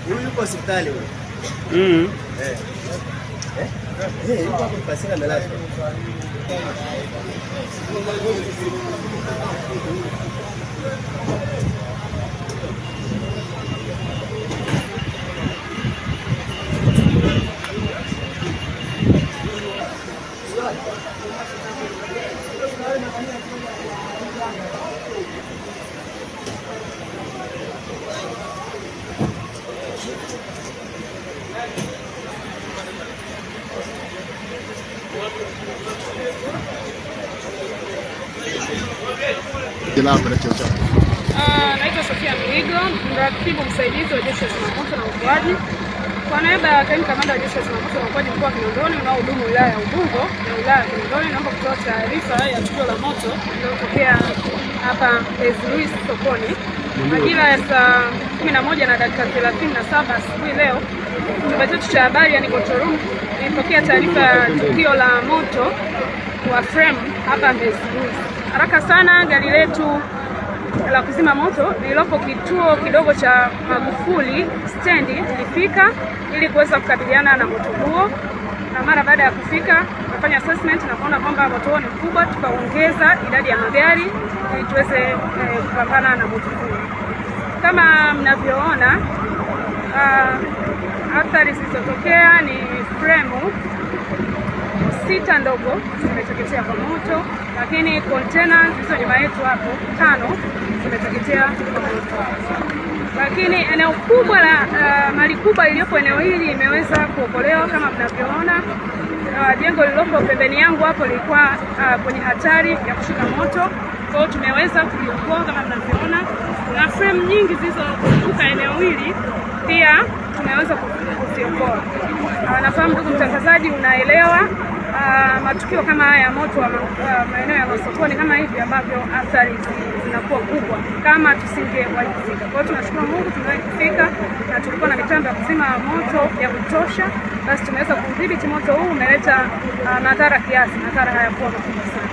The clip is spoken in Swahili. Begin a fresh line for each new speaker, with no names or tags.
Huyu yuko hospitali huyu. Yuko hapo pasina amelazwa.
Naitwa Sofia Mligo, mratibu msaidizi wa Jeshi la Zimamoto na Uokoaji. Kwa niaba ya Kaimu Kamanda wa Jeshi la Zimamoto na Uokoaji mkoa wa Kinondoni unaohudumu wilaya ya Ubungo na wilaya ya Kinondoni, naomba kutoa taarifa ya tukio la moto lililotokea hapa Louis sokoni majira ya saa 11:37 asubuhi leo. Chumba chetu cha habari yani control room ilipokea taarifa ya tukio la moto wa frame hapa Louis. Haraka sana gari letu la kuzima moto lililopo kituo kidogo cha Magufuli stendi ilifika ili kuweza kukabiliana na moto huo, na mara baada ya kufika tukafanya assessment na kuona kwamba moto huo ni mkubwa, tukaongeza idadi ya magari ili tuweze kupambana na moto huo. Kama mnavyoona, athari zilizotokea ni fremu 6 ndogo zimeteketea kwa moto, lakini container zilizo nyuma yetu hapo 5 zimeteketea kwa moto. Lakini eneo kubwa la mali kubwa iliyopo eneo hili imeweza kuokolewa kama mnavyoona. Jengo lililopo pembeni yangu hapo lilikuwa kwenye hatari ya kushika moto, kwa hiyo tumeweza kuliokoa kama mnavyoona, na frame nyingi zilizozunguka eneo hili pia tumeweza kuziokoa. Nafahamu ndugu mtangazaji unaelewa matukio kama haya ya moto wa maeneo ya masokoni kama hivi ambavyo athari zinakuwa kubwa kama tusingewahi kufika. Kwa hiyo tunashukuru Mungu tumewahi kufika na tulikuwa na mitambo ya kuzima moto ya kutosha, basi tumeweza kudhibiti moto huu. Umeleta madhara kiasi, madhara hayakuwa makubwa sana.